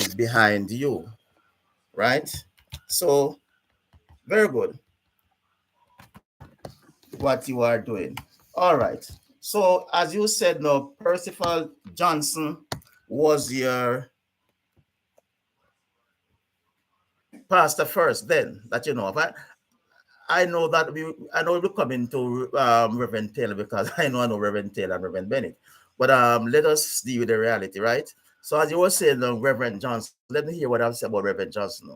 spirit behind you, right? So very good what you are doing. All right. So as you said, now Percival Johnson was your pastor first, then that you know of. I know that I know we're coming to Reverend Taylor because I know Reverend Taylor and Reverend Bennett. But let us deal with the reality, right? So as you were saying, Reverend Johnson, let me hear what I say about Reverend Johnson.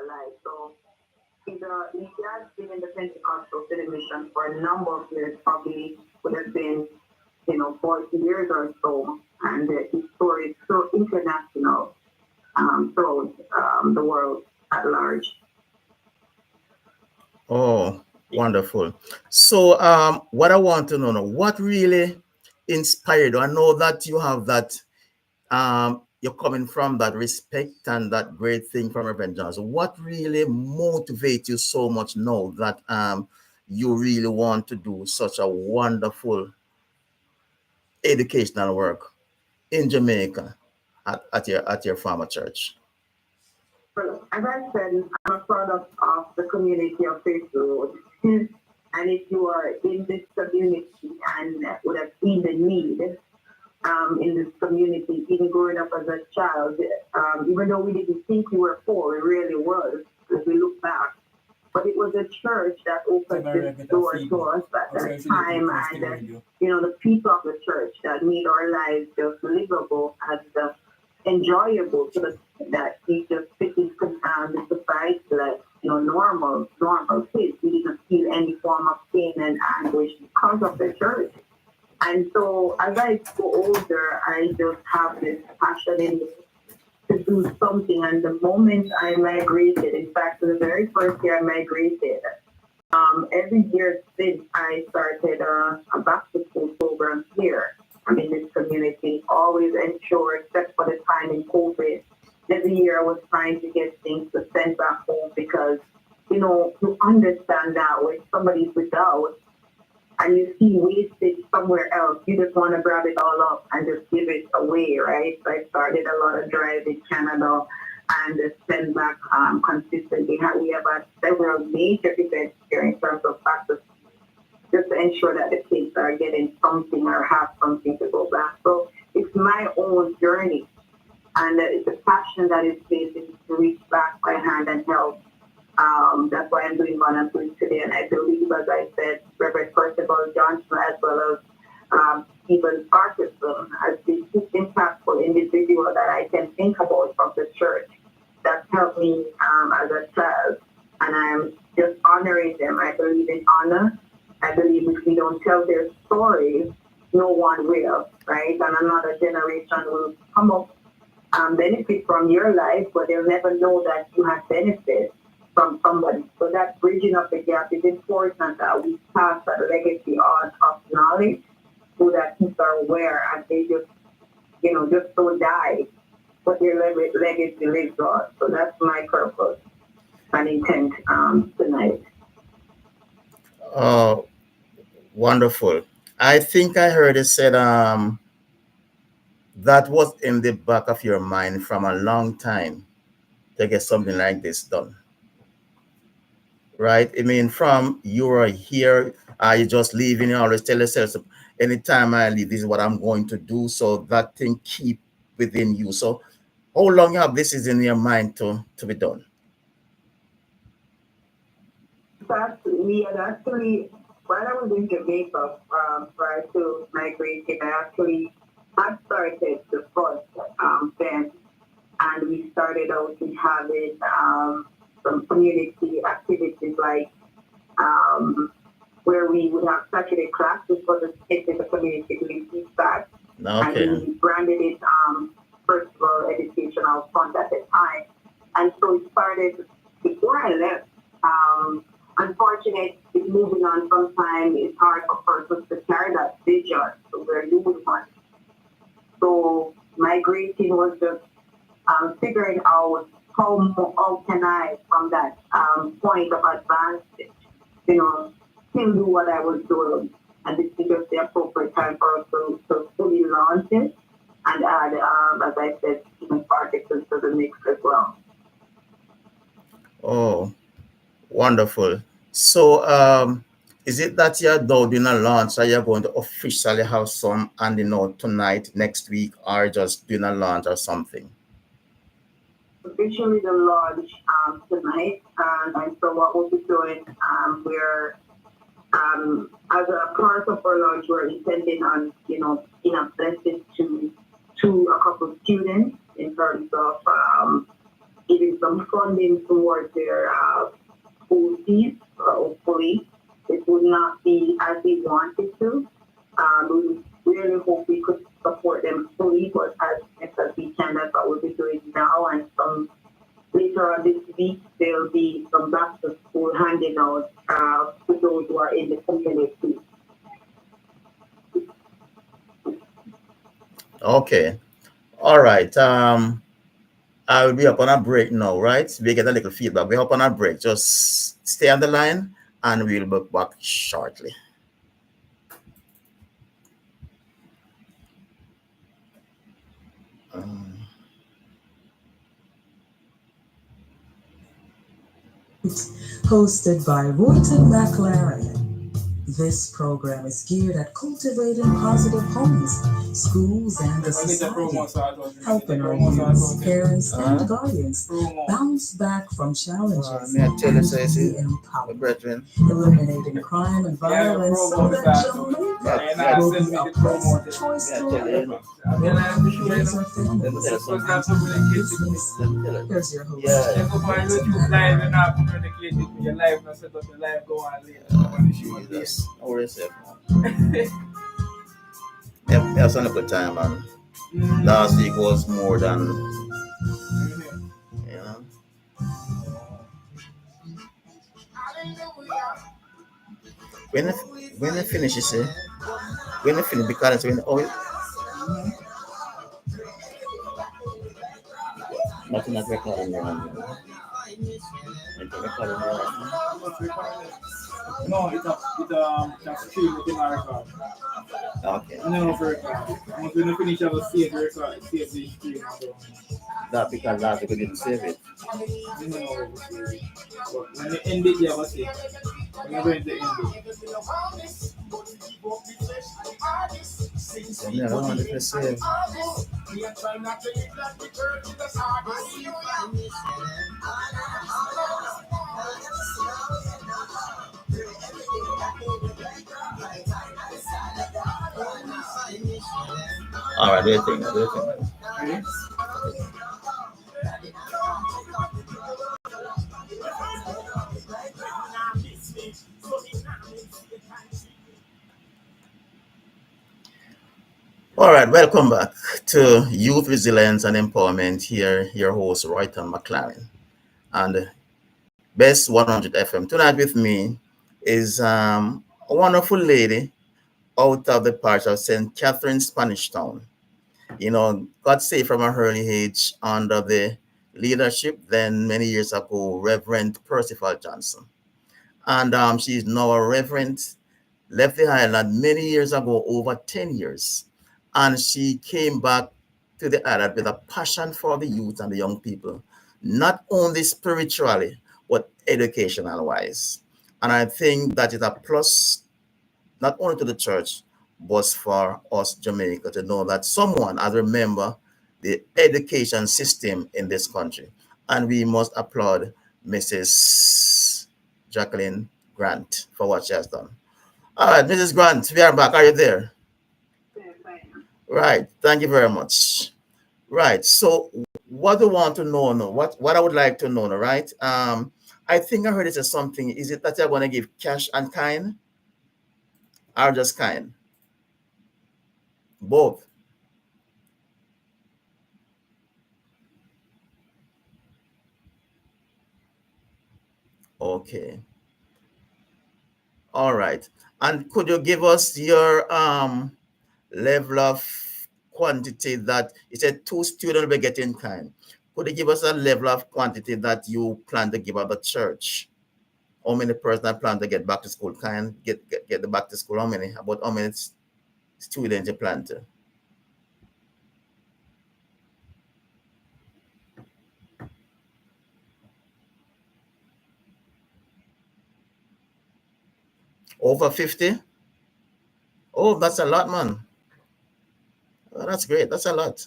Life. So he has been in the Pentecostal television for a number of years, probably would have been, 40 years or so. And his story is so international throughout the world at large. Oh, wonderful. So what I want to know now, what really inspired you? I know that you have that you're coming from that respect and that great thing from Reverend Johnson. What really motivates you so much now that you really want to do such a wonderful educational work in Jamaica at your former church? Well, as I said, I'm a product of the community of Faith Road. And if you are in this community and would have seen the need in this community, even growing up as a child, even though we didn't think we were poor, it really was, as we look back. But it was a church that opened this door to us at that time, and the people of the church that made our lives just livable and enjoyable, so that we just fit in the society like normal kids. We didn't feel any form of pain and anguish because of the church. And so as I go older, I just have this passion in me to do something. And the moment I migrated, in fact, the very first year I migrated, every year since I started a back to school program here, in this community, always ensure, except for the time in COVID, every year I was trying to get things to send back home because, you understand that when somebody's without, and you see wastage somewhere else, you just want to grab it all up and just give it away, right? So I started a lot of drives in Canada and send back consistently. We have had several major events here in terms of practice, just to ensure that the kids are getting something or have something to go back. So it's my own journey, and it's a passion that is facing to reach back my hand and help. That's why I'm doing what I'm doing today. And I believe, as I said, Reverend Percival Johnson, as well as Stephen Parkinson, as the most impactful individual that I can think about from the church that helped me as a child. And I'm just honoring them. I believe in honor. I believe if we don't tell their stories, no one will, right? And another generation will come up benefit from your life, but they'll never know that you have benefit from somebody. So that bridging of the gap is important, that we pass that legacy on of knowledge so that people are aware and they just, just don't die, but their legacy lives on. So that's my purpose and intent tonight. Oh, wonderful. I think I heard it said that was in the back of your mind from a long time to get something like this done. Right? I mean, from you are here, you just leaving, you always tell yourself, so anytime I leave, this is what I'm going to do. So that thing keep within you. So how long you have this is in your mind to be done? we had actually, while I was in Jamaica, prior to migrating, I actually had started the first then, and we started out with having some community activities like um, where we would have Saturday class, which was a space in the community doing feedback, and Okay. we branded it first of all educational fund at the time, and so it started before I left. Unfortunate, it's moving on sometime. It's hard for persons to carry that vision to where you would want. So migrating was just figuring out how can I, from that point of advantage, you know, still do what I was doing. And this is just the appropriate time for us to fully launch it and add, as I said, human particles to the mix as well. Oh, wonderful. So, is it that you're now doing a launch, or you're going to officially have some and tonight, next week, or just doing a launch or something? Officially the launch tonight, and so what we'll be doing, we're as a part of our launch, we're intending on, in a blessing to a couple of students in terms of giving some funding towards their school fees. Hopefully, it would not be as we wanted to. We really hope we could support them fully, but as best as we can, that's what we'll be doing now. And some later on this week, there'll be some back to school handing out to those who are in the community. Okay. All right. I will be up on a break now, right? We get a little feedback. We're up on a break. Just stay on the line and we'll be back shortly. Um, Hosted by Royton Mclaren. This program is geared at cultivating positive homes, schools, and the society, helping our youth, parents, and guardians bounce back from challenges may I tell you, and so be my empowered, brethren, eliminating crime and violence so that Jamaica will be a place of choice may I to tell live. you, Here's our families and business. Here's your host, Royton Jesus. No worries, man. That's a good time, man. Last week was more than, you know. When I, when I finish, you see, when I finish, because when, nothing not recording around here. Nothing recording around. No, it's stream within our record. Okay. No, for record. Once we finish our save the record, save the stream. That because last week we didn't save it. You know, but when you end it, yeah, what's it? When you're going to end it. Yeah, I don't want to save. All right, do you think? Do you think? All right, welcome back to Youth Resilience and Empowerment. Here, your host, Royton Mclaren. And Best 100 FM. Tonight with me is a wonderful lady out of the parish of St. Catherine, Spanish Town. Got saved from an early age under the leadership then many years ago, Reverend Percival Johnson. And she's now a reverend, left the island many years ago, over 10 years. And she came back to the island with a passion for the youth and the young people, not only spiritually, but educational wise. And I think that is a plus, not only to the church, but for us, Jamaica, to know that someone has remembered the education system in this country. And we must applaud Mrs. Jacqueline Grant, for what she has done. All right, Mrs. Grant, we are back. Are you there? Yes, I am. Right. Thank you very much. Right. So what do you want to know now? What I would like to know now, right? I think I heard it say something. Is it that you're gonna give cash and kind or just kind? Both. Okay. All right. And could you give us your level of quantity that you said two students will be getting kind? Could you give us a level of quantity that you plan to give at the church? How many person plan to get back to school? Kind get the back to school? How many? About how many students you plan to? Over 50? Oh, that's a lot, man. Oh, that's great. That's a lot.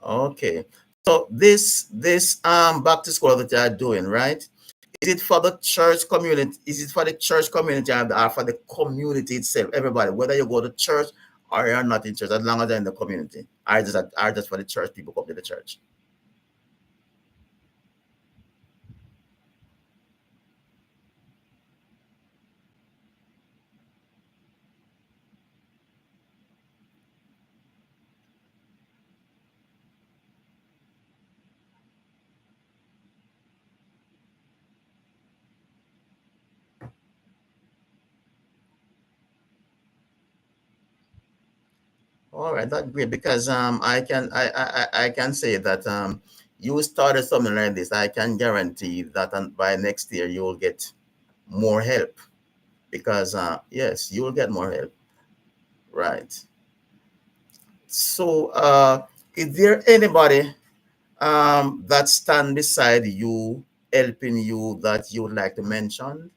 Okay. So this back to school that you are doing, right? Is it for the church community? Is it for the church community or for the community itself? Everybody, whether you go to church or you're not in church, as long as they're in the community. Are just for the church people come to the church. All right, that's great because I can say that you started something like this. I can guarantee that by next year you will get more help because yes, you will get more help. Right. So is there anybody that stand beside you helping you that you would like to mention?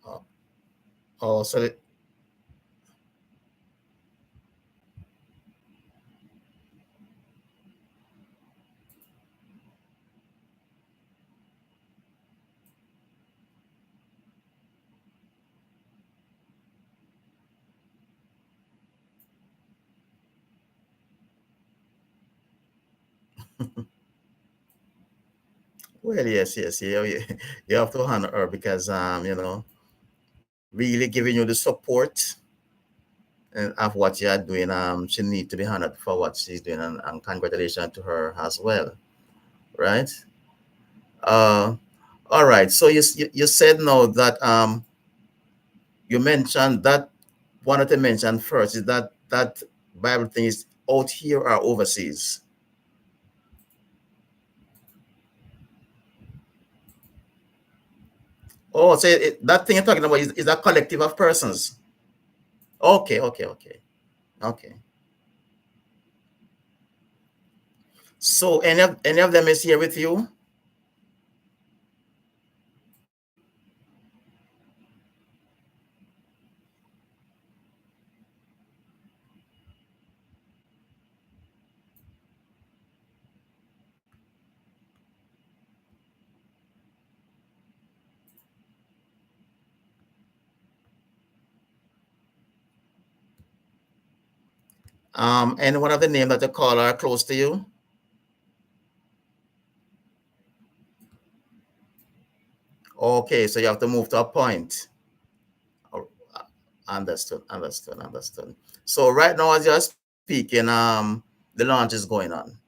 Oh, oh so well, yes, yes, you have to honor her because really giving you the support and of what you are doing. She need to be honored for what she's doing, and congratulations to her as well, right? Uh, all right. So you said now that you mentioned that wanted to mention first is that Bible thing is out here or overseas. Oh, so that thing you're talking about is a collective of persons. Okay, okay, okay, okay. So any of them is here with you? And one of the name that you call are close to you? Okay, so you have to move to a point. Oh, understood, understood, understood. So right now, as you're speaking, the launch is going on.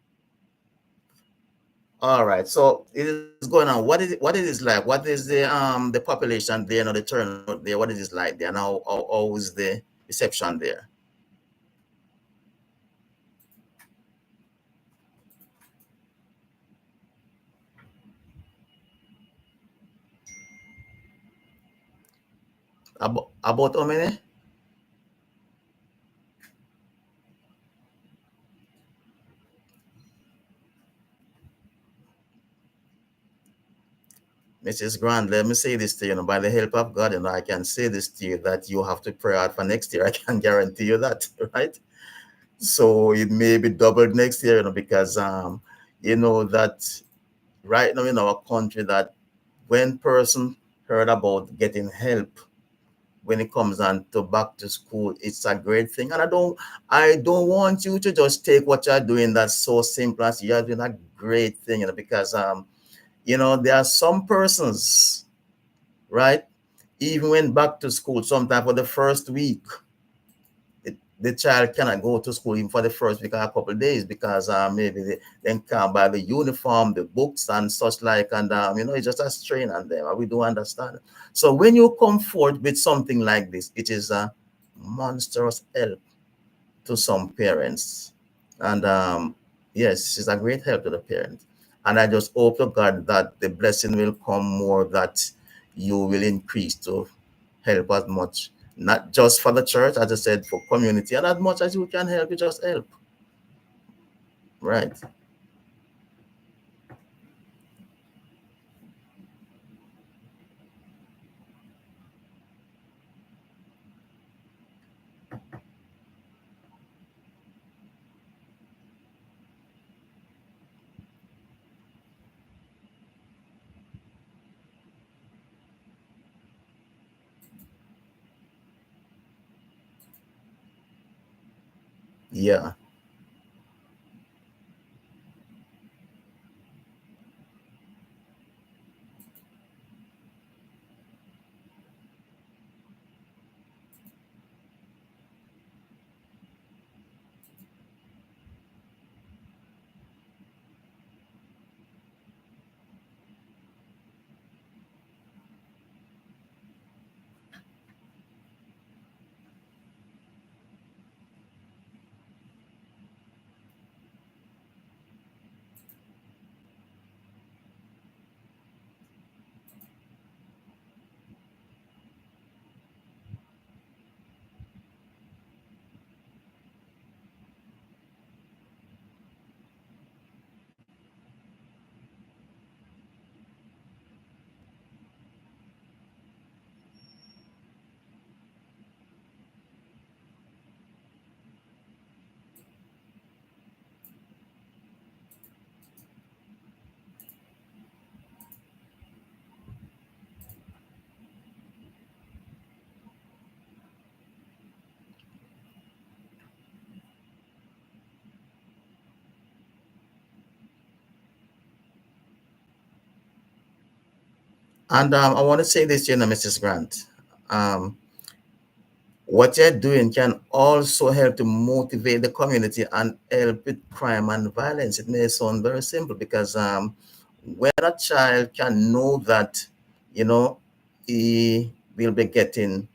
All right, so it is going on. What it is like? What is the population there, the turnout there? What it is like there? Now, how is the reception there? About how many? Mrs. Grant, let me say this to you, by the help of God, I can say this to you that you have to pray out for next year. I can guarantee you that, right? So it may be doubled next year, because that right now in our country, that when person heard about getting help when it comes on to back to school, it's a great thing. And I don't want you to just take what you're doing that's so simple as you're doing a great thing, because there are some persons, right? Even when back to school, sometime for the first week, the child cannot go to school even for the first week or a couple of days, because maybe they can't buy the uniform, the books, and such like, and it's just a strain on them. And we do understand. So when you come forth with something like this, it is a monstrous help to some parents, and yes, it's a great help to the parents. And I just hope to God that the blessing will come more, that you will increase to help as much, not just for the church, as I said, for community, and as much as you can help, you just help. Right. Yeah. And I want to say this, Mrs. Grant. Um, what you're doing can also help to motivate the community and help with crime and violence. It may sound very simple, because when a child can know that, he will be getting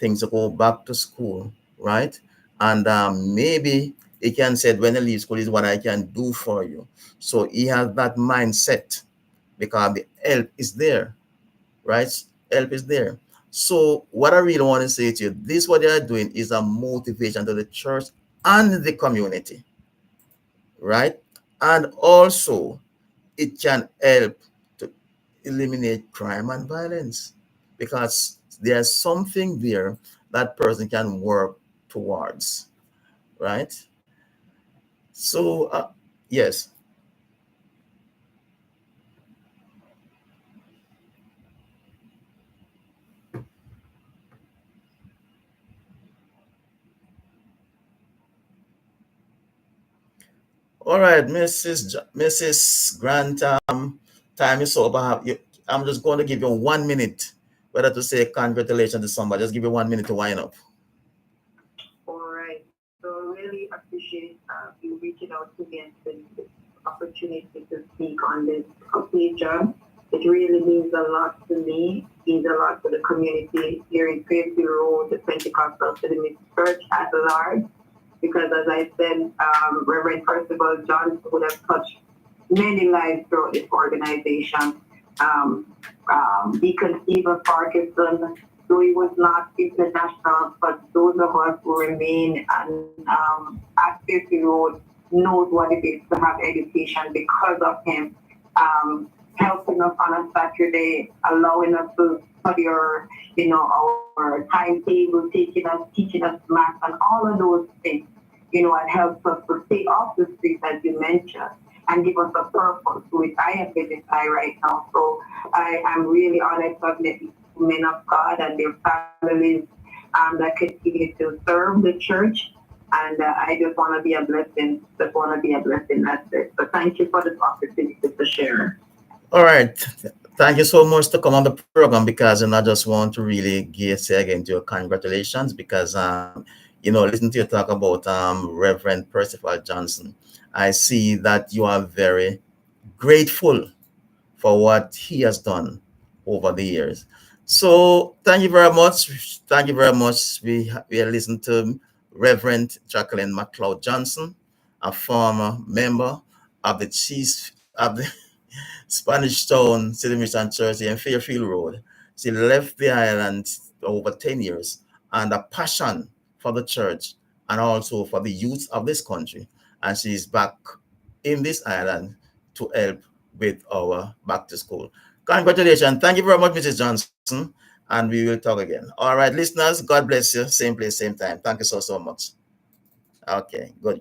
things to go back to school, right? And maybe he can say, when I leave school, is what I can do for you. So he has that mindset, because the help is there, right? Help is there. So what I really want to say to you, this what they are doing is a motivation to the church and the community, right? And also it can help to eliminate crime and violence, because there's something there that person can work towards, right? So yes. All right, Mrs. Grant, time is over. I'm just going to give you 1 minute, whether to say congratulations to somebody. Just give you 1 minute to wind up. All right. So I really appreciate you reaching out to me and taking this opportunity to speak on this occasion. It really means a lot to me, means a lot to the community here in Fairfield Road, the Pentecostal Settlement Church at large. Because as I said, Reverend Percival Johnson would have touched many lives throughout this organization. Um, Deacon Stephen Parkinson, though he was not international, but those of us who remain and at 50 Road knows what it is to have education because of him. Helping us on a Saturday, allowing us to study our timetable, teaching us math and all of those things. It helps us to stay off the streets as you mentioned and give us a purpose, which I identify right now. So I am really honored to have met these men of God and their families that continue to serve the church. And I just want to be a blessing. Just want to be a blessing. That's it. So thank you for this opportunity to share. All right. Thank you so much to come on the program because I just want to really say again to you congratulations because listen to you talk about Reverend Percival Johnson. I see that you are very grateful for what he has done over the years. So thank you very much. Thank you very much. We are listening to Reverend Jacqueline McLeod Johnson, a former member of the Chiefs of the Spanish Town City Mission Church in Fairfield Road. She left the island over 10 years and a passion for the church and also for the youth of this country. And she is back in this island to help with our back to school. Congratulations. Thank you very much, Mrs. Johnson. And we will talk again. All right, listeners, God bless you. Same place, same time. Thank you so much. Okay, good.